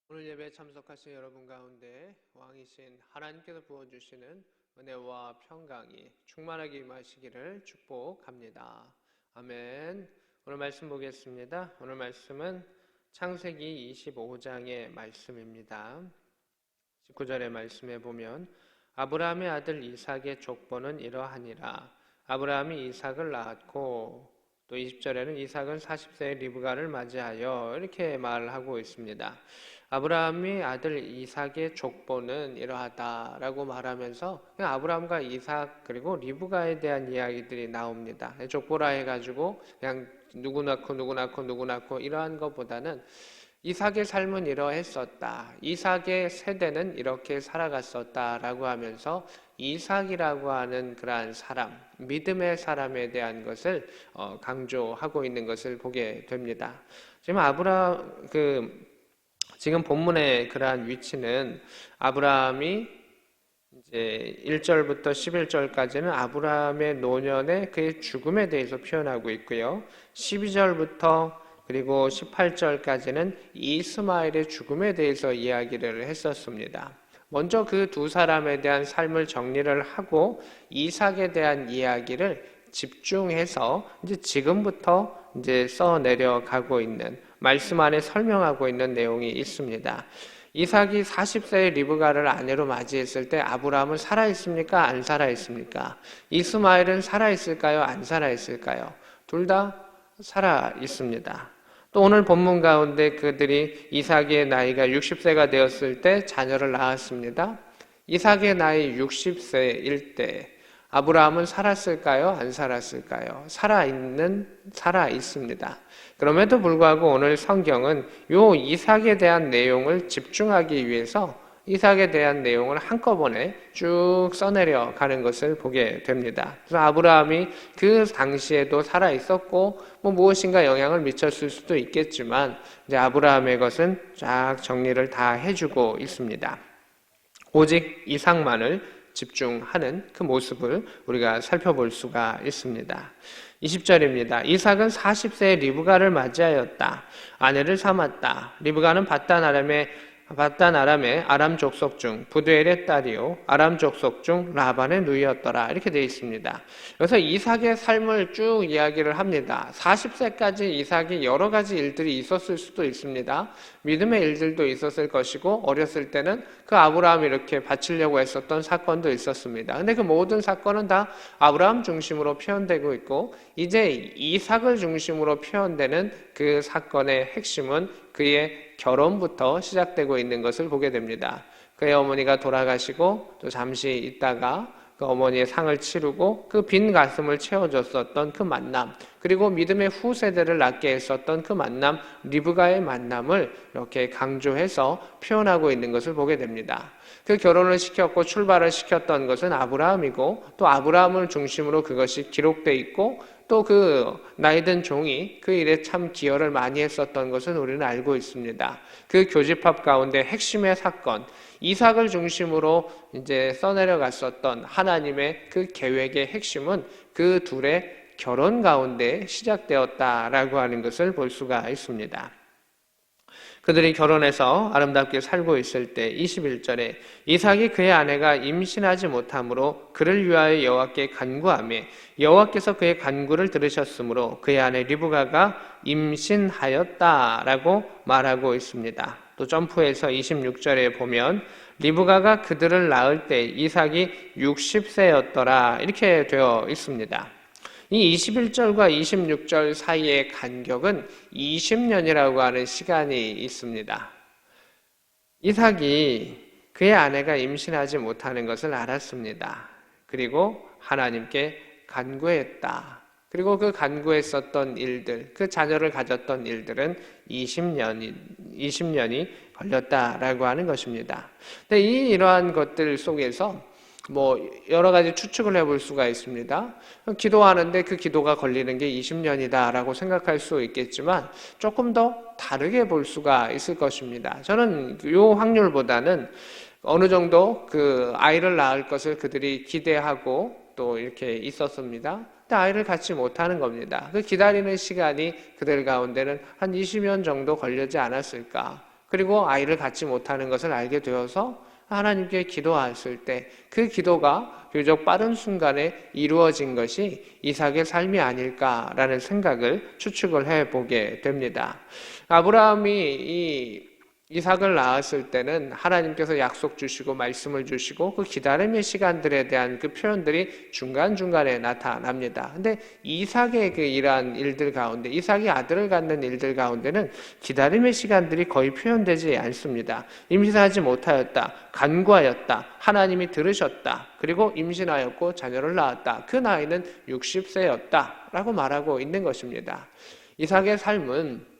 오늘 예배에 참석하신 여러분 가운데 왕이신 하나님께서 부어주시는 은혜와 평강이 충만하게 임하시기를 축복합니다. 아멘. 오늘 말씀 보겠습니다. 오늘 말씀은 창세기 25장의 말씀입니다. 19절의 말씀에 보면 아브라함의 아들 이삭의 족보는 이러하니라. 아브라함이 이삭을 낳았고, 또 20절에는 이삭은 40세의 리브가를 맞이하여 이렇게 말을 하고 있습니다. 아브라함의 아들 이삭의 족보는 이러하다라고 말하면서 그냥 아브라함과 이삭 그리고 리브가에 대한 이야기들이 나옵니다. 족보라 해가지고 그냥 누구 낳고 이러한 것보다는 이삭의 삶은 이러했었다, 이삭의 세대는 이렇게 살아갔었다라고 하면서 이삭이라고 하는 그러한 사람, 믿음의 사람에 대한 것을 강조하고 있는 것을 보게 됩니다. 지금 본문의 그러한 위치는 아브라함이 이제 1절부터 11절까지는 아브라함의 노년의 그의 죽음에 대해서 표현하고 있고요. 12절부터 그리고 18절까지는 이스마엘의 죽음에 대해서 이야기를 했었습니다. 먼저 그 두 사람에 대한 삶을 정리를 하고 이삭에 대한 이야기를 집중해서 이제 지금부터 이제 써내려가고 있는 말씀 안에 설명하고 있는 내용이 있습니다. 이삭이 40세의 리브가를 아내로 맞이했을 때 아브라함은 살아있습니까? 안 살아있습니까? 이스마엘은 살아있을까요? 안 살아있을까요? 둘 다 살아있습니다. 또 오늘 본문 가운데 그들이 이삭의 나이가 60세가 되었을 때 자녀를 낳았습니다. 이삭의 나이 60세일 때 아브라함은 살았을까요? 안 살았을까요? 살아있습니다. 그럼에도 불구하고 오늘 성경은 요 이삭에 대한 내용을 집중하기 위해서 이삭에 대한 내용을 한꺼번에 쭉 써내려 가는 것을 보게 됩니다. 그래서 아브라함이 그 당시에도 살아 있었고 무엇인가 영향을 미쳤을 수도 있겠지만 이제 아브라함의 것은 쫙 정리를 다 해주고 있습니다. 오직 이삭만을 집중하는 그 모습을 우리가 살펴볼 수가 있습니다. 20절입니다. 이삭은 40세의 리브가를 맞이하였다. 아내를 삼았다. 리브가는 바단 아람의 아람 족속 중 부두엘의 딸이요 아람 족속 중 라반의 누이였더라. 이렇게 되어 있습니다. 여기서 이삭의 삶을 쭉 이야기를 합니다. 40세까지 이삭이 여러 가지 일들이 있었을 수도 있습니다. 믿음의 일들도 있었을 것이고 어렸을 때는 그 아브라함이 이렇게 바치려고 했었던 사건도 있었습니다. 근데 그 모든 사건은 다 아브라함 중심으로 표현되고 있고 이제 이삭을 중심으로 표현되는 그 사건의 핵심은 그의 결혼부터 시작되고 있는 것을 보게 됩니다. 그의 어머니가 돌아가시고 또 잠시 있다가 그 어머니의 상을 치르고 그 빈 가슴을 채워줬었던 그 만남, 그리고 믿음의 후세대를 낳게 했었던 그 만남, 리브가의 만남을 이렇게 강조해서 표현하고 있는 것을 보게 됩니다. 그 결혼을 시켰고 출발을 시켰던 것은 아브라함이고 또 아브라함을 중심으로 그것이 기록돼 있고 또 그 나이든 종이 그 일에 참 기여를 많이 했었던 것은 우리는 알고 있습니다. 그 교집합 가운데 핵심의 사건, 이삭을 중심으로 이제 써내려갔었던 하나님의 그 계획의 핵심은 그 둘의 결혼 가운데 시작되었다라고 하는 것을 볼 수가 있습니다. 그들이 결혼해서 아름답게 살고 있을 때 21절에 이삭이 그의 아내가 임신하지 못하므로 그를 위하여 여호와께 간구하며 여호와께서 그의 간구를 들으셨으므로 그의 아내 리브가가 임신하였다라고 말하고 있습니다. 또 점프해서 26절에 보면 리브가가 그들을 낳을 때 이삭이 60세였더라 이렇게 되어 있습니다. 이 21절과 26절 사이의 간격은 20년이라고 하는 시간이 있습니다. 이삭이 그의 아내가 임신하지 못하는 것을 알았습니다. 그리고 하나님께 간구했다. 그리고 그 간구했었던 일들, 그 자녀를 가졌던 일들은 20년이 걸렸다라고 하는 것입니다. 근데 이러한 것들 속에서 여러 가지 추측을 해볼 수가 있습니다. 기도하는데 그 기도가 걸리는 게 20년이다라고 생각할 수 있겠지만 조금 더 다르게 볼 수가 있을 것입니다. 저는 이 확률보다는 어느 정도 그 아이를 낳을 것을 그들이 기대하고 또 이렇게 있었습니다. 근데 아이를 갖지 못하는 겁니다. 그 기다리는 시간이 그들 가운데는 한 20년 정도 걸리지 않았을까. 그리고 아이를 갖지 못하는 것을 알게 되어서 하나님께 기도했을 때 그 기도가 비교적 빠른 순간에 이루어진 것이 이삭의 삶이 아닐까라는 생각을 추측을 해보게 됩니다. 아브라함이 이삭을 낳았을 때는 하나님께서 약속 주시고 말씀을 주시고 그 기다림의 시간들에 대한 그 표현들이 중간중간에 나타납니다. 근데 이삭의 그 이러한 일들 가운데, 이삭이 아들을 갖는 일들 가운데는 기다림의 시간들이 거의 표현되지 않습니다. 임신하지 못하였다, 간구하였다, 하나님이 들으셨다, 그리고 임신하였고 자녀를 낳았다. 그 나이는 60세였다 라고 말하고 있는 것입니다. 이삭의 삶은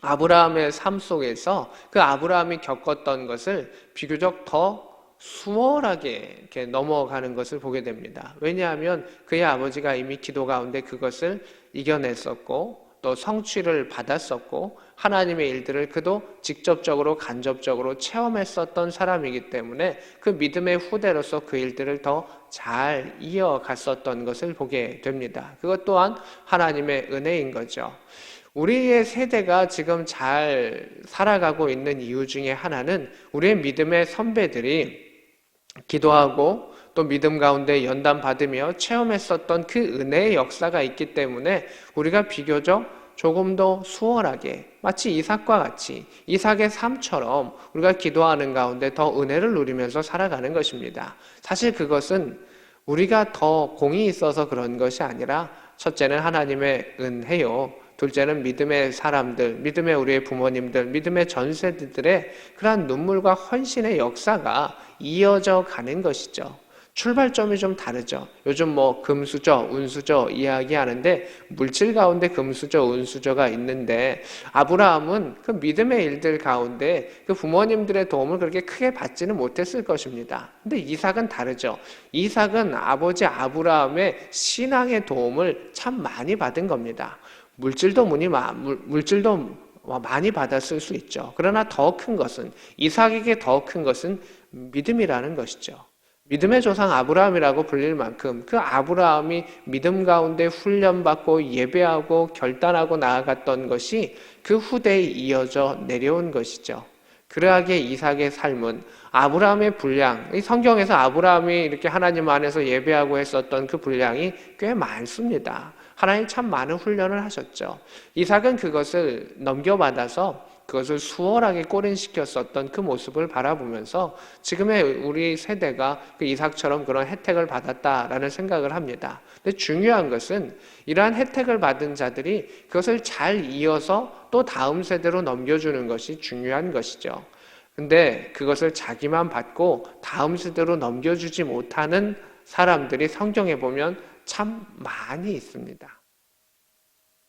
아브라함의 삶 속에서 그 아브라함이 겪었던 것을 비교적 더 수월하게 이렇게 넘어가는 것을 보게 됩니다. 왜냐하면 그의 아버지가 이미 기도 가운데 그것을 이겨냈었고 또 성취를 받았었고 하나님의 일들을 그도 직접적으로 간접적으로 체험했었던 사람이기 때문에 그 믿음의 후대로서 그 일들을 더 잘 이어갔었던 것을 보게 됩니다. 그것 또한 하나님의 은혜인 거죠. 우리의 세대가 지금 잘 살아가고 있는 이유 중에 하나는 우리의 믿음의 선배들이 기도하고 또 믿음 가운데 연단받으며 체험했었던 그 은혜의 역사가 있기 때문에 우리가 비교적 조금 더 수월하게 마치 이삭과 같이 이삭의 삶처럼 우리가 기도하는 가운데 더 은혜를 누리면서 살아가는 것입니다. 사실 그것은 우리가 더 공이 있어서 그런 것이 아니라 첫째는 하나님의 은혜요. 둘째는 믿음의 사람들, 믿음의 우리의 부모님들, 믿음의 전 세대들의 그러한 눈물과 헌신의 역사가 이어져 가는 것이죠. 출발점이 좀 다르죠. 요즘 금수저, 운수저 이야기하는데 물질 가운데 금수저, 운수저가 있는데 아브라함은 그 믿음의 일들 가운데 그 부모님들의 도움을 그렇게 크게 받지는 못했을 것입니다. 근데 이삭은 다르죠. 이삭은 아버지 아브라함의 신앙의 도움을 참 많이 받은 겁니다. 물질도 많이 받았을 수 있죠. 그러나 더 큰 것은 이삭에게 더 큰 것은 믿음이라는 것이죠. 믿음의 조상 아브라함이라고 불릴 만큼 그 아브라함이 믿음 가운데 훈련받고 예배하고 결단하고 나아갔던 것이 그 후대에 이어져 내려온 것이죠. 그러하기에 이삭의 삶은 아브라함의 분량, 이 성경에서 아브라함이 이렇게 하나님 안에서 예배하고 했었던 그 분량이 꽤 많습니다. 하나님 참 많은 훈련을 하셨죠. 이삭은 그것을 넘겨받아서 그것을 수월하게 꼬린시켰었던 그 모습을 바라보면서 지금의 우리 세대가 그 이삭처럼 그런 혜택을 받았다라는 생각을 합니다. 근데 중요한 것은 이러한 혜택을 받은 자들이 그것을 잘 이어서 또 다음 세대로 넘겨주는 것이 중요한 것이죠. 근데 그것을 자기만 받고 다음 세대로 넘겨주지 못하는 사람들이 성경에 보면 참 많이 있습니다.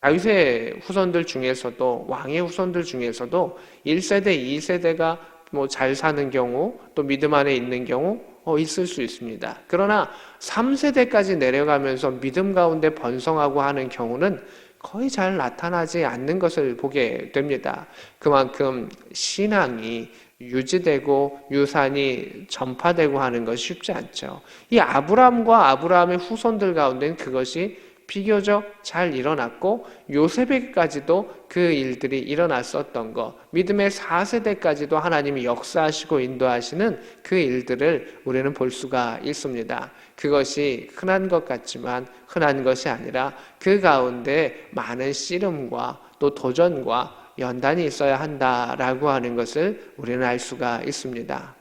다윗의 후손들 중에서도 왕의 후손들 중에서도 1세대, 2세대가 뭐 잘 사는 경우, 또 믿음 안에 있는 경우 있을 수 있습니다. 그러나 3세대까지 내려가면서 믿음 가운데 번성하고 하는 경우는 거의 잘 나타나지 않는 것을 보게 됩니다. 그만큼 신앙이 유지되고 유산이 전파되고 하는 것이 쉽지 않죠. 이 아브라함과 아브라함의 후손들 가운데는 그것이 비교적 잘 일어났고 요셉에게까지도 그 일들이 일어났었던 것, 믿음의 4세대까지도 하나님이 역사하시고 인도하시는 그 일들을 우리는 볼 수가 있습니다. 그것이 흔한 것 같지만 흔한 것이 아니라 그 가운데 많은 씨름과 또 도전과 연단이 있어야 한다라고 하는 것을 우리는 알 수가 있습니다.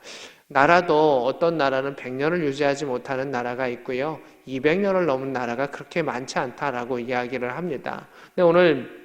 나라도 어떤 나라는 100년을 유지하지 못하는 나라가 있고요. 200년을 넘은 나라가 그렇게 많지 않다라고 이야기를 합니다. 근데 오늘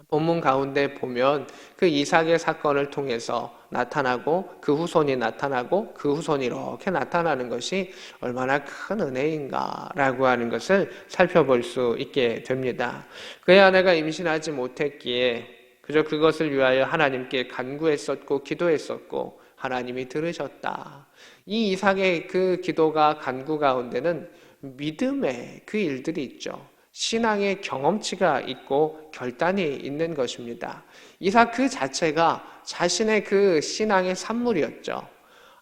본문 가운데 보면 그 이삭의 사건을 통해서 나타나고 그 후손이 나타나고 그 후손이 이렇게 나타나는 것이 얼마나 큰 은혜인가라고 하는 것을 살펴볼 수 있게 됩니다. 그의 아내가 임신하지 못했기에 그저 그것을 위하여 하나님께 간구했었고 기도했었고 하나님이 들으셨다. 이 이삭의 그 기도가 간구 가운데는 믿음의 그 일들이 있죠. 신앙의 경험치가 있고 결단이 있는 것입니다. 이삭 그 자체가 자신의 그 신앙의 산물이었죠.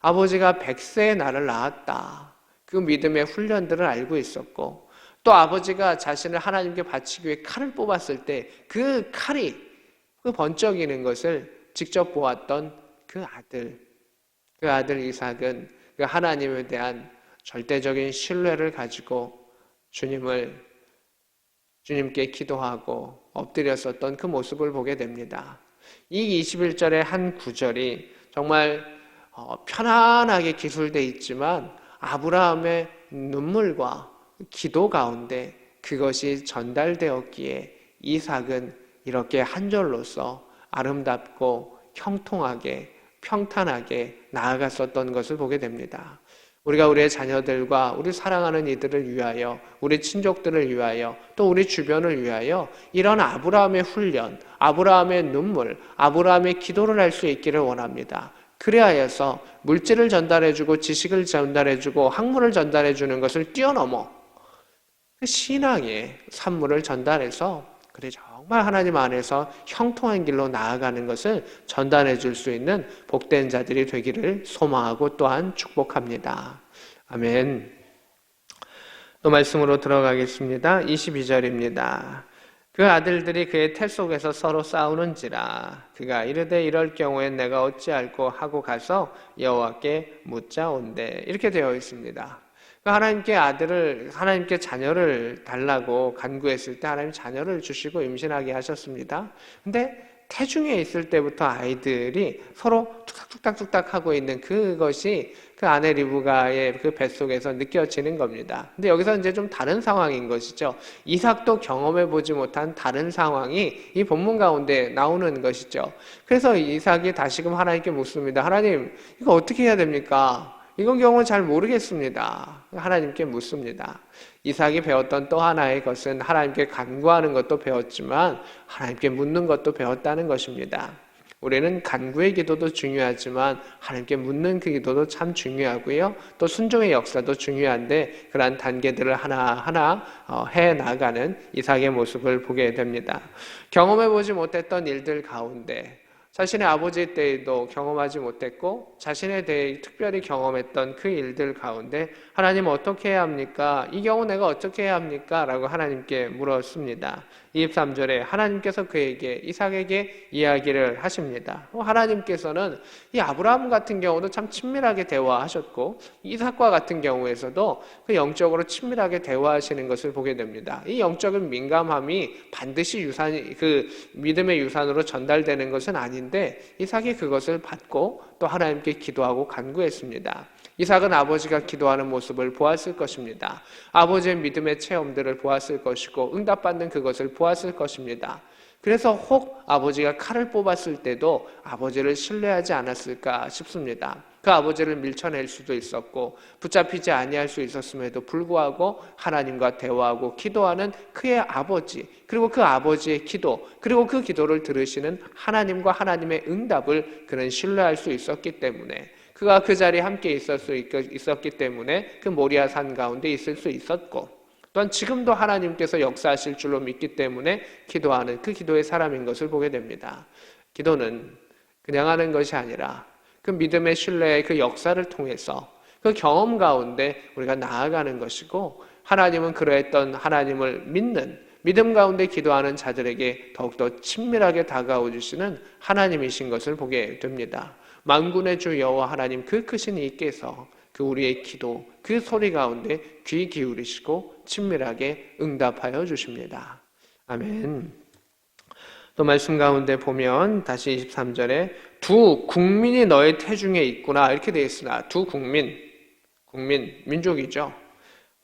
아버지가 100세에 나를 낳았다. 그 믿음의 훈련들을 알고 있었고 또 아버지가 자신을 하나님께 바치기 위해 칼을 뽑았을 때 그 칼이 그 번쩍이는 것을 직접 보았던 그 아들 이삭은 그 하나님에 대한 절대적인 신뢰를 가지고 주님께 기도하고 엎드렸었던 그 모습을 보게 됩니다. 이 21절의 한 구절이 정말 편안하게 기술되어 있지만 아브라함의 눈물과 기도 가운데 그것이 전달되었기에 이삭은 이렇게 한 절로서 아름답고 형통하게 평탄하게 나아갔었던 것을 보게 됩니다. 우리가 우리의 자녀들과 우리 사랑하는 이들을 위하여 우리 친족들을 위하여 또 우리 주변을 위하여 이런 아브라함의 훈련, 아브라함의 눈물, 아브라함의 기도를 할 수 있기를 원합니다. 그래야해서 물질을 전달해주고 지식을 전달해주고 학문을 전달해주는 것을 뛰어넘어 신앙의 산물을 전달해서 그래 정말 하나님 안에서 형통한 길로 나아가는 것을 전달해 줄 수 있는 복된 자들이 되기를 소망하고 또한 축복합니다. 아멘. 또 말씀으로 들어가겠습니다. 22절입니다. 그 아들들이 그의 태 속에서 서로 싸우는지라 그가 이르되 이럴 경우엔 내가 어찌할꼬 하고 가서 여호와께 묻자온대. 이렇게 되어 있습니다. 하나님께 자녀를 달라고 간구했을 때 하나님 자녀를 주시고 임신하게 하셨습니다. 근데 태중에 있을 때부터 아이들이 서로 툭탁툭탁툭탁 하고 있는 그것이 그 아내 리브가의 그 뱃속에서 느껴지는 겁니다. 근데 여기서 이제 좀 다른 상황인 것이죠. 이삭도 경험해 보지 못한 다른 상황이 이 본문 가운데 나오는 것이죠. 그래서 이삭이 다시금 하나님께 묻습니다. 하나님, 이거 어떻게 해야 됩니까? 이건 경우는 잘 모르겠습니다. 하나님께 묻습니다. 이삭이 배웠던 또 하나의 것은 하나님께 간구하는 것도 배웠지만 하나님께 묻는 것도 배웠다는 것입니다. 우리는 간구의 기도도 중요하지만 하나님께 묻는 그 기도도 참 중요하고요. 또 순종의 역사도 중요한데 그러한 단계들을 하나하나 해나가는 이삭의 모습을 보게 됩니다. 경험해보지 못했던 일들 가운데 자신의 아버지 때에도 경험하지 못했고 자신에 대해 특별히 경험했던 그 일들 가운데 하나님 어떻게 해야 합니까? 이 경우 내가 어떻게 해야 합니까? 라고 하나님께 물었습니다. 23절에 하나님께서 그에게 이삭에게 이야기를 하십니다. 하나님께서는 이 아브라함 같은 경우도 참 친밀하게 대화하셨고 이삭과 같은 경우에서도 그 영적으로 친밀하게 대화하시는 것을 보게 됩니다. 이 영적인 민감함이 반드시 그 믿음의 유산으로 전달되는 것은 아닌데 이삭이 그것을 받고 또 하나님께 기도하고 간구했습니다. 이삭은 아버지가 기도하는 모습을 보았을 것입니다. 아버지의 믿음의 체험들을 보았을 것이고 응답받는 그것을 보았을 것입니다. 그래서 혹 아버지가 칼을 뽑았을 때도 아버지를 신뢰하지 않았을까 싶습니다. 그 아버지를 밀쳐낼 수도 있었고 붙잡히지 아니할 수 있었음에도 불구하고 하나님과 대화하고 기도하는 그의 아버지, 그리고 그 아버지의 기도, 그리고 그 기도를 들으시는 하나님과 하나님의 응답을 그는 신뢰할 수 있었기 때문에, 그가 그 자리에 함께 있었기 때문에 그 모리아 산 가운데 있을 수 있었고, 또한 지금도 하나님께서 역사하실 줄로 믿기 때문에 기도하는 그 기도의 사람인 것을 보게 됩니다. 기도는 그냥 하는 것이 아니라 그 믿음의 신뢰의 그 역사를 통해서 그 경험 가운데 우리가 나아가는 것이고, 하나님은 그러했던 하나님을 믿는 믿음 가운데 기도하는 자들에게 더욱더 친밀하게 다가오 주시는 하나님이신 것을 보게 됩니다. 만군의 주 여호와 하나님 그 크신 이께서 그 우리의 기도, 그 소리 가운데 귀 기울이시고 친밀하게 응답하여 주십니다. 아멘. 또 말씀 가운데 보면 다시 23절에 두 국민이 너의 태중에 있구나 이렇게 되어 있으나, 두 국민, 민족이죠.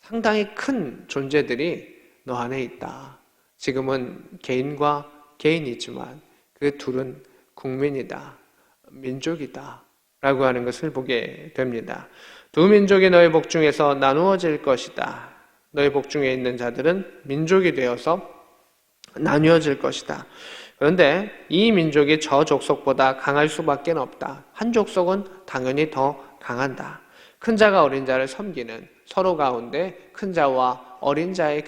상당히 큰 존재들이 너 안에 있다. 지금은 개인과 개인이지만 그 둘은 국민이다, 민족이다 라고 하는 것을 보게 됩니다. 두 민족이 너의 복중에서 나누어질 것이다. 너의 복중에 있는 자들은 민족이 되어서 나뉘어질 것이다. 그런데 이 민족이 저 족속보다 강할 수밖에 없다. 한 족속은 당연히 더 강한다. 큰 자가 어린 자를 섬기는, 서로 가운데 큰 자와 어린 자의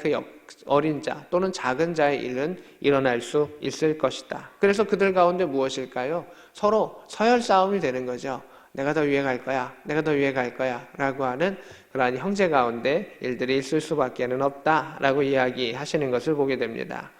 어린 자 또는 작은 자의 일은 일어날 수 있을 것이다. 그래서 그들 가운데 무엇일까요? 서로 서열 싸움이 되는 거죠. 내가 더 위에 갈 거야, 내가 더 위에 갈 거야 라고 하는 그러한 형제 가운데 일들이 있을 수밖에 없다 라고 이야기하시는 것을 보게 됩니다.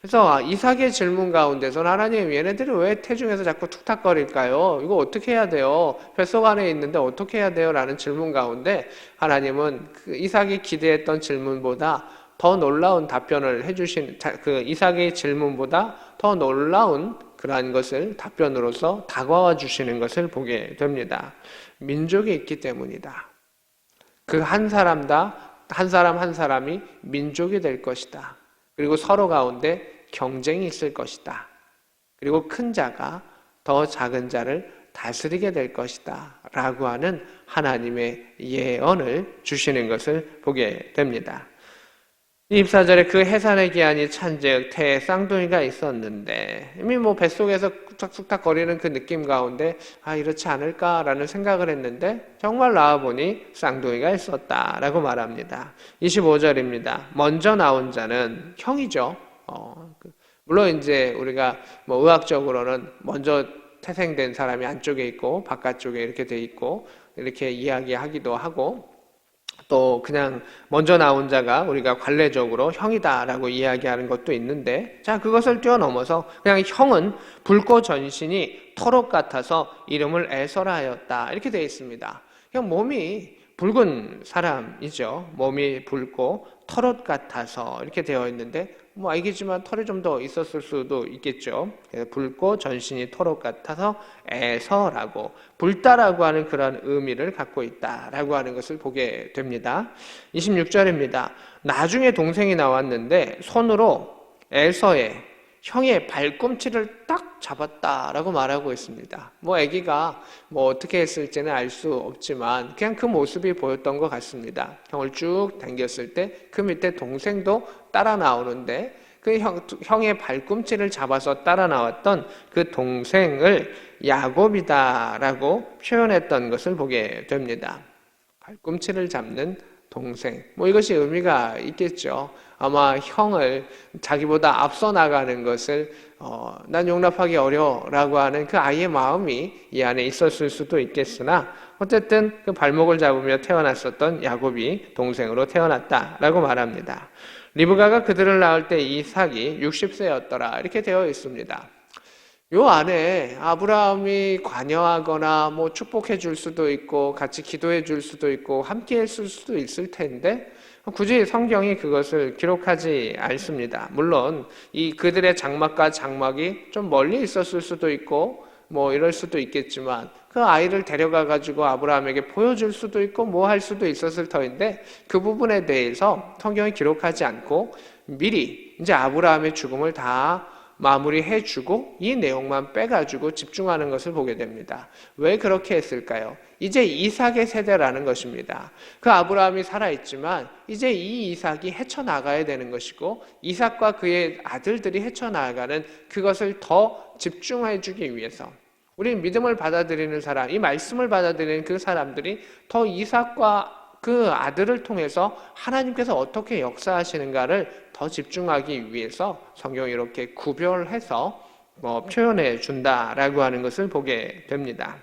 그래서 이삭의 질문 가운데서 하나님, 얘네들이 왜 태중에서 자꾸 툭탁거릴까요? 이거 어떻게 해야 돼요? 뱃속 안에 있는데 어떻게 해야 돼요? 라는 질문 가운데 하나님은 그 이삭이 기대했던 질문보다 더 놀라운 답변을 해주신, 그 이삭의 질문보다 더 놀라운 그러한 것을 답변으로서 다가와 주시는 것을 보게 됩니다. 민족이 있기 때문이다. 그 한 사람다, 한 사람 한 사람이 민족이 될 것이다. 그리고 서로 가운데 경쟁이 있을 것이다. 그리고 큰 자가 더 작은 자를 다스리게 될 것이다 라고 하는 하나님의 예언을 주시는 것을 보게 됩니다. 24절에 그 해산의 기한이 찬즉 태에 쌍둥이가 있었는데, 이미 뱃속에서 툭탁툭탁 거리는 그 느낌 가운데 이렇지 않을까라는 생각을 했는데 정말 나와보니 쌍둥이가 있었다라고 말합니다. 25절입니다. 먼저 나온 자는 형이죠. 물론 이제 우리가 의학적으로는 먼저 태생된 사람이 안쪽에 있고 바깥쪽에 이렇게 돼 있고 이렇게 이야기하기도 하고, 또 그냥 먼저 나온 자가 우리가 관례적으로 형이다라고 이야기하는 것도 있는데, 자, 그것을 뛰어넘어서 그냥 형은 붉고 전신이 털옷 같아서 이름을 에서라 하였다 이렇게 되어 있습니다. 그냥 몸이 붉은 사람이죠. 몸이 붉고 털옷 같아서 이렇게 되어 있는데, 알겠지만 털이 좀 더 있었을 수도 있겠죠. 붉고 전신이 털옷 같아서 에서라고, 붉다라고 하는 그런 의미를 갖고 있다라고 하는 것을 보게 됩니다. 26절입니다. 나중에 동생이 나왔는데 손으로 에서의 형의 발꿈치를 딱 잡았다라고 말하고 있습니다. 아기가 어떻게 했을지는 알 수 없지만 그냥 그 모습이 보였던 것 같습니다. 형을 쭉 당겼을 때 그 밑에 동생도 따라 나오는데, 그 형의 발꿈치를 잡아서 따라 나왔던 그 동생을 야곱이다라고 표현했던 것을 보게 됩니다. 발꿈치를 잡는 동생, 이것이 의미가 있겠죠. 아마 형을 자기보다 앞서 나가는 것을 난 용납하기 어려워라고 하는 그 아이의 마음이 이 안에 있었을 수도 있겠으나, 어쨌든 그 발목을 잡으며 태어났었던 야곱이 동생으로 태어났다라고 말합니다. 리브가가 그들을 낳을 때 이삭이 60세였더라 이렇게 되어 있습니다. 요 안에 아브라함이 관여하거나 축복해 줄 수도 있고 같이 기도해 줄 수도 있고 함께 했을 수도 있을 텐데 굳이 성경이 그것을 기록하지 않습니다. 물론 그들의 장막과 장막이 좀 멀리 있었을 수도 있고 이럴 수도 있겠지만, 그 아이를 데려가 가지고 아브라함에게 보여줄 수도 있고 할 수도 있었을 터인데, 그 부분에 대해서 성경이 기록하지 않고 미리 이제 아브라함의 죽음을 다 마무리해주고 이 내용만 빼가지고 집중하는 것을 보게 됩니다. 왜 그렇게 했을까요? 이제 이삭의 세대라는 것입니다. 그 아브라함이 살아있지만 이제 이 이삭이 헤쳐나가야 되는 것이고 이삭과 그의 아들들이 헤쳐나가는 그것을 더 집중해주기 위해서 우리는 믿음을 받아들이는 사람, 이 말씀을 받아들이는 그 사람들이 더 이삭과 그 아들을 통해서 하나님께서 어떻게 역사하시는가를 더 집중하기 위해서 성경이 이렇게 구별해서 표현해 준다라고 하는 것을 보게 됩니다.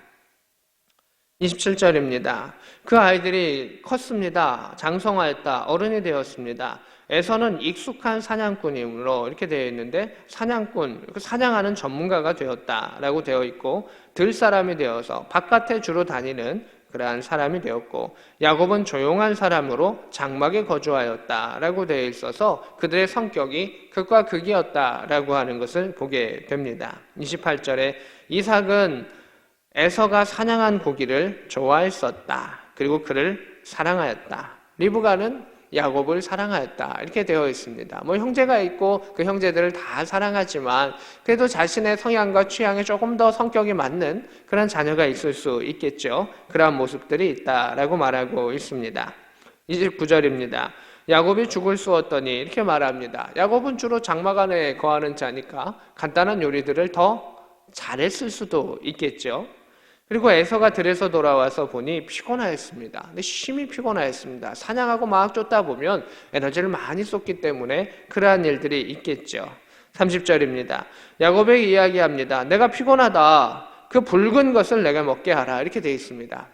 27절입니다. 그 아이들이 컸습니다. 장성하였다. 어른이 되었습니다. 에서는 익숙한 사냥꾼이므로 이렇게 되어 있는데 사냥꾼, 사냥하는 전문가가 되었다라고 되어 있고 들사람이 되어서 바깥에 주로 다니는 그러한 사람이 되었고 야곱은 조용한 사람으로 장막에 거주하였다라고 되어 있어서 그들의 성격이 극과 극이었다라고 하는 것을 보게 됩니다. 28절에 이삭은 에서가 사냥한 고기를 좋아했었다. 그리고 그를 사랑하였다. 리브가는 야곱을 사랑하였다. 이렇게 되어 있습니다. 형제가 있고 그 형제들을 다 사랑하지만 그래도 자신의 성향과 취향에 조금 더 성격이 맞는 그런 자녀가 있을 수 있겠죠. 그러한 모습들이 있다라고 말하고 있습니다. 29절입니다. 야곱이 죽을 쑤었더니 이렇게 말합니다. 야곱은 주로 장막 안에 거하는 자니까 간단한 요리들을 더 잘했을 수도 있겠죠. 그리고 에서가 들에서 돌아와서 보니 피곤하였습니다. 근데 심히 피곤하였습니다. 사냥하고 막 쫓다 보면 에너지를 많이 쏟기 때문에 그러한 일들이 있겠죠. 30절입니다. 야곱에게 이야기합니다. 내가 피곤하다. 그 붉은 것을 내가 먹게 하라. 이렇게 되어 있습니다.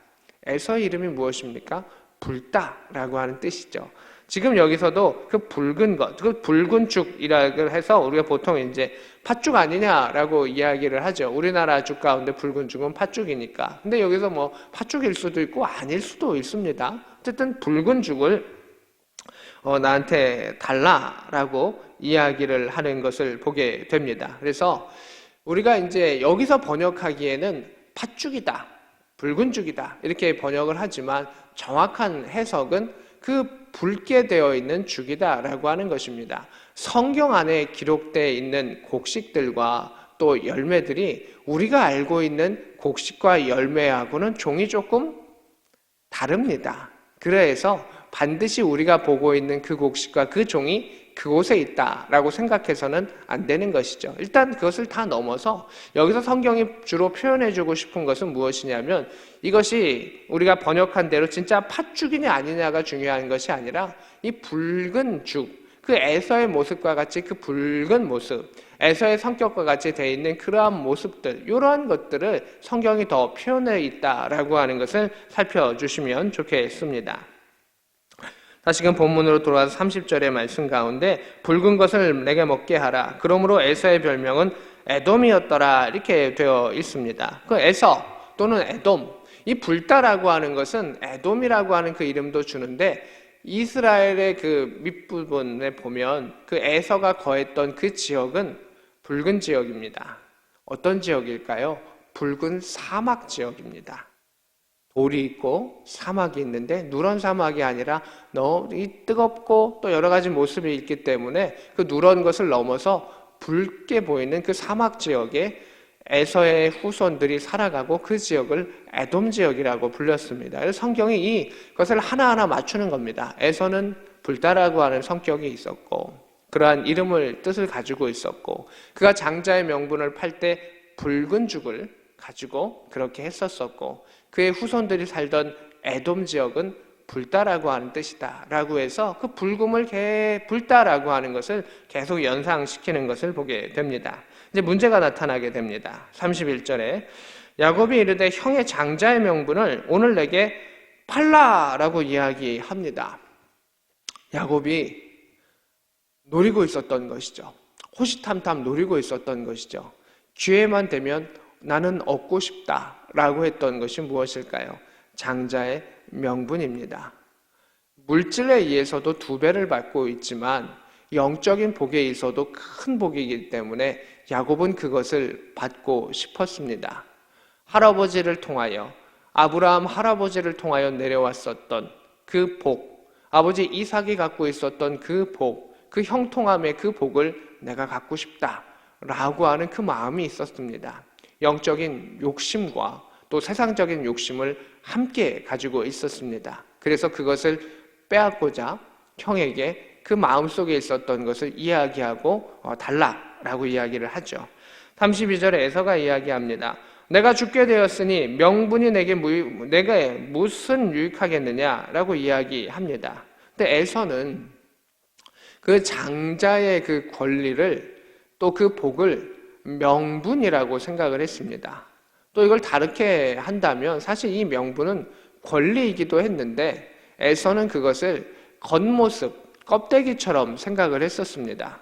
에서의 이름이 무엇입니까? 붉다라고 하는 뜻이죠. 지금 여기서도 그 붉은 것, 그 붉은 죽이라고 해서 우리가 보통 이제 팥죽 아니냐라고 이야기를 하죠. 우리나라 죽 가운데 붉은 죽은 팥죽이니까. 근데 여기서 팥죽일 수도 있고 아닐 수도 있습니다. 어쨌든 붉은 죽을 나한테 달라라고 이야기를 하는 것을 보게 됩니다. 그래서 우리가 이제 여기서 번역하기에는 팥죽이다, 붉은 죽이다 이렇게 번역을 하지만 정확한 해석은 그 붉게 되어 있는 죽이다라고 하는 것입니다. 성경 안에 기록되어 있는 곡식들과 또 열매들이 우리가 알고 있는 곡식과 열매하고는 종이 조금 다릅니다. 그래서 반드시 우리가 보고 있는 그 곡식과 그 종이 그곳에 있다라고 생각해서는 안 되는 것이죠. 일단 그것을 다 넘어서 여기서 성경이 주로 표현해주고 싶은 것은 무엇이냐면 이것이 우리가 번역한 대로 진짜 팥죽이냐 아니냐가 중요한 것이 아니라 이 붉은 죽, 그 에서의 모습과 같이 그 붉은 모습, 에서의 성격과 같이 되어 있는 그러한 모습들, 이러한 것들을 성경이 더 표현해 있다라고 하는 것을 살펴주시면 좋겠습니다. 다시금 본문으로 돌아와서 30절의 말씀 가운데 붉은 것을 내게 먹게 하라. 그러므로 에서의 별명은 에돔이었더라. 이렇게 되어 있습니다. 그 에서 또는 에돔, 이 붉다라고 하는 것은 에돔이라고 하는 그 이름도 주는데 이스라엘의 그 밑부분에 보면 그 에서가 거했던 그 지역은 붉은 지역입니다. 어떤 지역일까요? 붉은 사막 지역입니다. 돌이 있고 사막이 있는데 누런 사막이 아니라 너무 뜨겁고 또 여러 가지 모습이 있기 때문에 그 누런 것을 넘어서 붉게 보이는 그 사막 지역에 에서의 후손들이 살아가고 그 지역을 에돔 지역이라고 불렸습니다. 그래서 성경이 이것을 하나하나 맞추는 겁니다. 에서는 붉다라고 하는 성격이 있었고 그러한 이름을 뜻을 가지고 있었고 그가 장자의 명분을 팔 때 붉은 죽을 가지고 그렇게 했었었고 그의 후손들이 살던 에돔 지역은 붉다라고 하는 뜻이다 라고 해서 그 붉음을 붉다라고 하는 것을 계속 연상시키는 것을 보게 됩니다. 이제 문제가 나타나게 됩니다. 31절에 야곱이 이르되 형의 장자의 명분을 오늘 내게 팔라라고 이야기합니다. 야곱이 노리고 있었던 것이죠. 호시탐탐 노리고 있었던 것이죠. 기회만 되면 나는 얻고 싶다라고 했던 것이 무엇일까요? 장자의 명분입니다. 물질에 의해서도 2배를 받고 있지만 영적인 복에 있어도 큰 복이기 때문에 야곱은 그것을 받고 싶었습니다. 할아버지를 통하여 아브라함 할아버지를 통하여 내려왔었던 그 복, 아버지 이삭이 갖고 있었던 그 복, 그 형통함의 그 복을 내가 갖고 싶다 라고 하는 그 마음이 있었습니다. 영적인 욕심과 또 세상적인 욕심을 함께 가지고 있었습니다. 그래서 그것을 빼앗고자 형에게 그 마음속에 있었던 것을 이야기하고 달라라고 이야기를 하죠. 32절에 에서가 이야기합니다. 내가 죽게 되었으니 명분이 내게 무슨 유익하겠느냐라고 이야기합니다. 근데 에서는 그 장자의 그 권리를 또 그 복을 명분이라고 생각을 했습니다. 또 이걸 다르게 한다면 사실 이 명분은 권리이기도 했는데 에서는 그것을 겉모습, 껍데기처럼 생각을 했었습니다.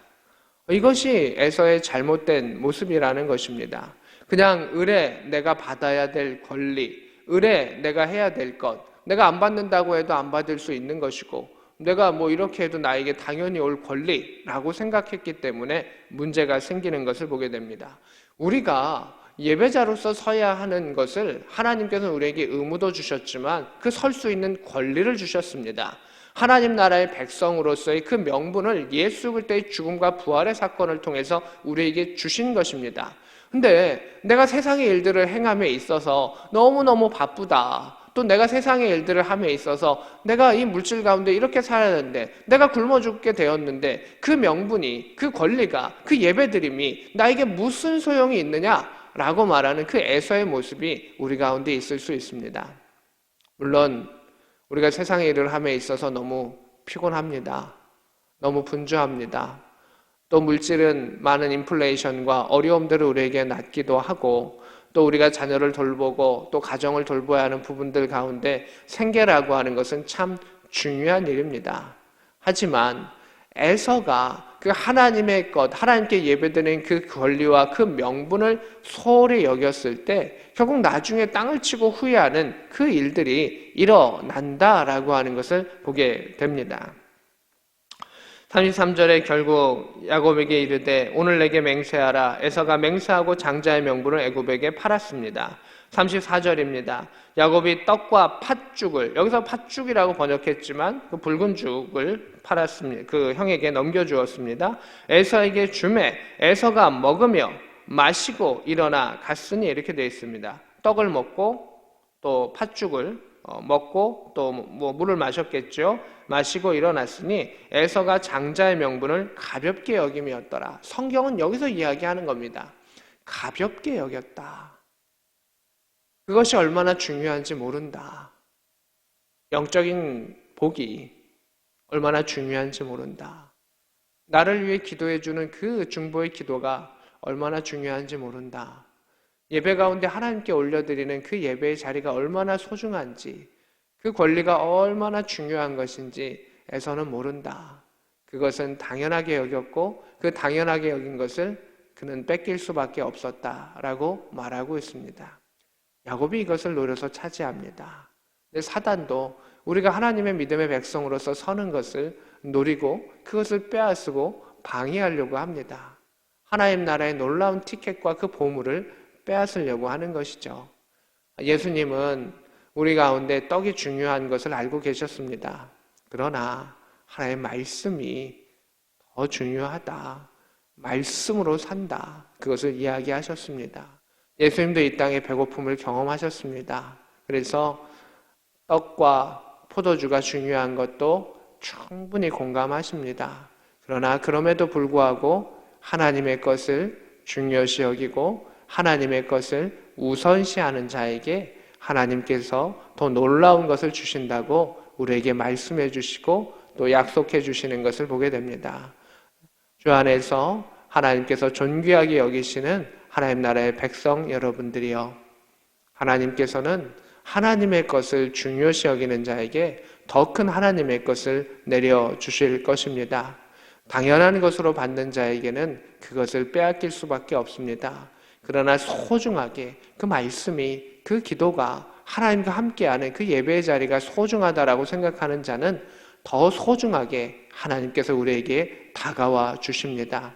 이것이 에서의 잘못된 모습이라는 것입니다. 그냥 을에 내가 받아야 될 권리, 을에 내가 해야 될 것, 내가 안 받는다고 해도 안 받을 수 있는 것이고 내가 이렇게 해도 나에게 당연히 올 권리라고 생각했기 때문에 문제가 생기는 것을 보게 됩니다. 우리가 예배자로서 서야 하는 것을 하나님께서는 우리에게 의무도 주셨지만 그 설 수 있는 권리를 주셨습니다. 하나님 나라의 백성으로서의 그 명분을 예수 그리스도의 죽음과 부활의 사건을 통해서 우리에게 주신 것입니다. 근데 내가 세상의 일들을 행함에 있어서 너무너무 바쁘다. 또 내가 세상의 일들을 함에 있어서 내가 이 물질 가운데 이렇게 살아야 되는데 내가 굶어 죽게 되었는데 그 명분이, 그 권리가, 그 예배드림이 나에게 무슨 소용이 있느냐라고 말하는 그 에서의 모습이 우리 가운데 있을 수 있습니다. 물론 우리가 세상의 일을 함에 있어서 너무 피곤합니다. 너무 분주합니다. 또 물질은 많은 인플레이션과 어려움들을 우리에게 낳기도 하고 또 우리가 자녀를 돌보고 또 가정을 돌봐야 하는 부분들 가운데 생계라고 하는 것은 참 중요한 일입니다. 하지만 에서가 그 하나님의 것, 하나님께 예배드리는 그 권리와 그 명분을 소홀히 여겼을 때 결국 나중에 땅을 치고 후회하는 그 일들이 일어난다라고 하는 것을 보게 됩니다. 33절에 결국 야곱에게 이르되 오늘 내게 맹세하라. 에서가 맹세하고 장자의 명분을 애굽에게 팔았습니다. 34절입니다. 야곱이 떡과 팥죽을, 여기서 팥죽이라고 번역했지만 그 붉은 죽을 팔았습니다. 그 형에게 넘겨주었습니다. 에서에게 주매 에서가 먹으며 마시고 일어나 갔으니 이렇게 되어 있습니다. 떡을 먹고 또 팥죽을 먹고 또 물을 마셨겠죠. 마시고 일어났으니 에서가 장자의 명분을 가볍게 여김이었더라. 성경은 여기서 이야기하는 겁니다. 가볍게 여겼다. 그것이 얼마나 중요한지 모른다. 영적인 복이 얼마나 중요한지 모른다. 나를 위해 기도해주는 그 중보의 기도가 얼마나 중요한지 모른다. 예배 가운데 하나님께 올려드리는 그 예배의 자리가 얼마나 소중한지, 그 권리가 얼마나 중요한 것인지 에서는 모른다. 그것은 당연하게 여겼고 그 당연하게 여긴 것을 그는 뺏길 수밖에 없었다라고 말하고 있습니다. 야곱이 이것을 노려서 차지합니다. 근데 사단도 우리가 하나님의 믿음의 백성으로서 서는 것을 노리고 그것을 빼앗고 방해하려고 합니다. 하나님 나라의 놀라운 티켓과 그 보물을 빼앗으려고 하는 것이죠. 예수님은 우리 가운데 떡이 중요한 것을 알고 계셨습니다. 그러나 하나님의 말씀이 더 중요하다. 말씀으로 산다. 그것을 이야기하셨습니다. 예수님도 이 땅의 배고픔을 경험하셨습니다. 그래서 떡과 포도주가 중요한 것도 충분히 공감하십니다. 그러나 그럼에도 불구하고 하나님의 것을 중요시 여기고 하나님의 것을 우선시하는 자에게 하나님께서 더 놀라운 것을 주신다고 우리에게 말씀해 주시고 또 약속해 주시는 것을 보게 됩니다. 주 안에서 하나님께서 존귀하게 여기시는 하나님 나라의 백성 여러분들이여, 하나님께서는 하나님의 것을 중요시 여기는 자에게 더 큰 하나님의 것을 내려주실 것입니다. 당연한 것으로 받는 자에게는 그것을 빼앗길 수밖에 없습니다. 그러나 소중하게 그 말씀이, 그 기도가 하나님과 함께하는 그 예배의 자리가 소중하다라고 생각하는 자는 더 소중하게 하나님께서 우리에게 다가와 주십니다.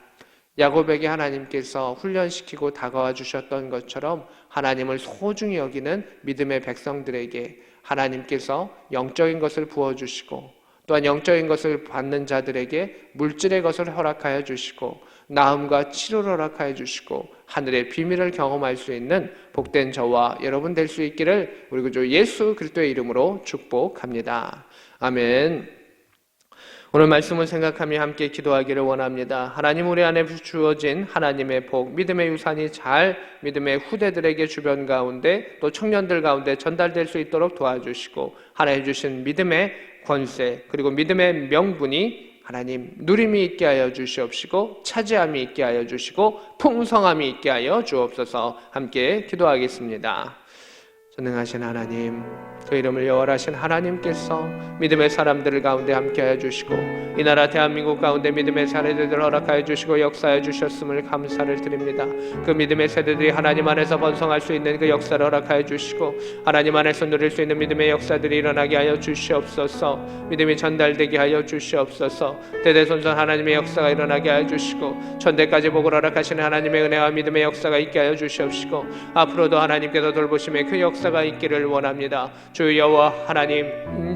야곱에게 하나님께서 훈련시키고 다가와 주셨던 것처럼 하나님을 소중히 여기는 믿음의 백성들에게 하나님께서 영적인 것을 부어주시고 또한 영적인 것을 받는 자들에게 물질의 것을 허락하여 주시고 나음과 치료를 허락하여 주시고 하늘의 비밀을 경험할 수 있는 복된 저와 여러분 될 수 있기를 우리 구주 예수 그리스도의 이름으로 축복합니다. 아멘. 오늘 말씀을 생각하며 함께 기도하기를 원합니다. 하나님, 우리 안에 주어진 하나님의 복, 믿음의 유산이 잘 믿음의 후대들에게 주변 가운데 또 청년들 가운데 전달될 수 있도록 도와주시고 하나님 주신 믿음의 권세 그리고 믿음의 명분이 하나님 누림이 있게 하여 주시옵시고 차지함이 있게 하여 주시고 풍성함이 있게 하여 주옵소서. 함께 기도하겠습니다. 전능하신 하나님, 그 이름을 여호와하신 하나님께서 믿음의 사람들을 가운데 함께하여 주시고 이 나라 대한민국 가운데 믿음의 세대들을 허락하여 주시고 역사해 주셨음을 감사를 드립니다. 그 믿음의 세대들이 하나님 안에서 번성할 수 있는 그 역사를 허락하여 주시고 하나님 안에서 누릴 수 있는 믿음의 역사들이 일어나게 하여 주시옵소서. 믿음이 전달되게 하여 주시옵소서. 대대손손 하나님의 역사가 일어나게 하여 주시고 천대까지 복을 허락하시는 하나님의 은혜와 믿음의 역사가 있게 하여 주시옵시고 앞으로도 하나님께서 돌보심의 그 역사가 있기를 원합니다. 주 여호와 하나님,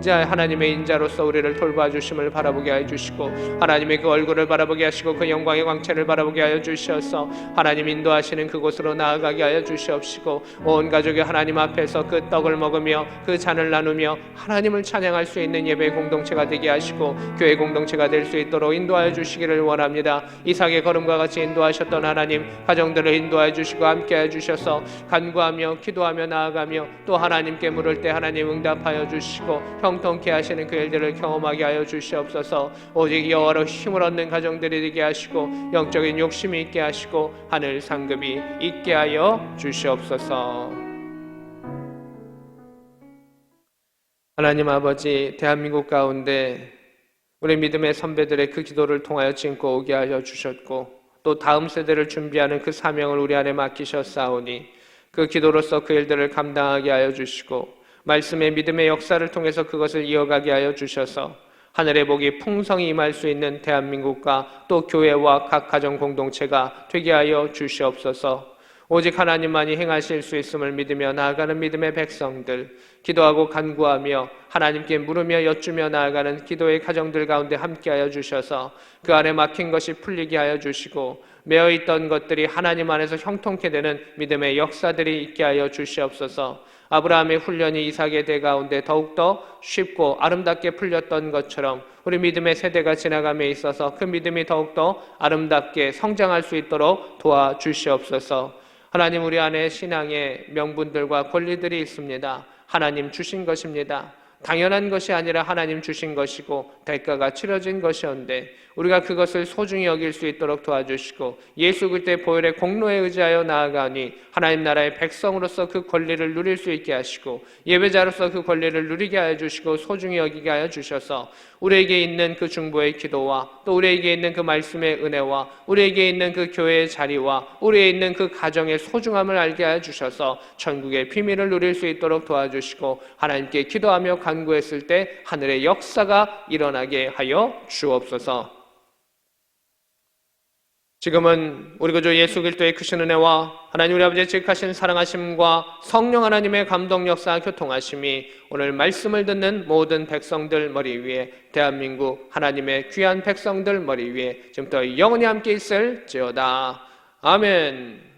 하나님의 인자로서 우리를 돌봐주심을 바라보게 하여 주시고 하나님의 그 얼굴을 바라보게 하시고 그 영광의 광채를 바라보게 하여 주셔서 하나님 인도하시는 그곳으로 나아가게 하여 주시옵시고 온 가족이 하나님 앞에서 그 떡을 먹으며 그 잔을 나누며 하나님을 찬양할 수 있는 예배의 공동체가 되게 하시고 교회 공동체가 될 수 있도록 인도하여 주시기를 원합니다. 이삭의 걸음과 같이 인도하셨던 하나님, 가정들을 인도하여 주시고 함께해 주셔서 간구하며 기도하며 나아가며 또 하나님께 물을 때 하나님 응답하여 주시고 형통케 하시는 그 일들을 경험하게 하여 주시옵소서. 오직 여호와로 힘을 얻는 가정들이 되게 하시고 영적인 욕심이 있게 하시고 하늘 상급이 있게 하여 주시옵소서. 하나님 아버지, 대한민국 가운데 우리 믿음의 선배들의 그 기도를 통하여 지금껏 오게 하여 주셨고 또 다음 세대를 준비하는 그 사명을 우리 안에 맡기셨사오니 그 기도로서 그 일들을 감당하게 하여 주시고 말씀의 믿음의 역사를 통해서 그것을 이어가게 하여 주셔서 하늘의 복이 풍성히 임할 수 있는 대한민국과 또 교회와 각 가정 공동체가 되게 하여 주시옵소서. 오직 하나님만이 행하실 수 있음을 믿으며 나아가는 믿음의 백성들, 기도하고 간구하며 하나님께 물으며 여쭈며 나아가는 기도의 가정들 가운데 함께하여 주셔서 그 안에 막힌 것이 풀리게 하여 주시고 매어있던 것들이 하나님 안에서 형통케 되는 믿음의 역사들이 있게 하여 주시옵소서. 아브라함의 훈련이 이삭의 대 가운데 더욱더 쉽고 아름답게 풀렸던 것처럼 우리 믿음의 세대가 지나감에 있어서 그 믿음이 더욱더 아름답게 성장할 수 있도록 도와주시옵소서. 하나님, 우리 안에 신앙의 명분들과 권리들이 있습니다. 하나님 주신 것입니다. 당연한 것이 아니라 하나님 주신 것이고 대가가 치러진 것이었는데 우리가 그것을 소중히 여길 수 있도록 도와주시고 예수 그리스도의 보혈의 공로에 의지하여 나아가니 하나님 나라의 백성으로서 그 권리를 누릴 수 있게 하시고 예배자로서 그 권리를 누리게 하여 주시고 소중히 여기게 하여 주셔서 우리에게 있는 그 중보의 기도와 또 우리에게 있는 그 말씀의 은혜와 우리에게 있는 그 교회의 자리와 우리에 있는 그 가정의 소중함을 알게 하여 주셔서 천국의 비밀을 누릴 수 있도록 도와주시고 하나님께 기도하며 간구했을 때 하늘의 역사가 일어나게 하여 주옵소서. 지금은 우리 구주 예수 그리스도의 크신 은혜와 하나님 우리 아버지의 지극하신 사랑하심과 성령 하나님의 감동 역사 교통하심이 오늘 말씀을 듣는 모든 백성들 머리 위에 대한민국 하나님의 귀한 백성들 머리 위에 지금부터 영원히 함께 있을지어다. 아멘.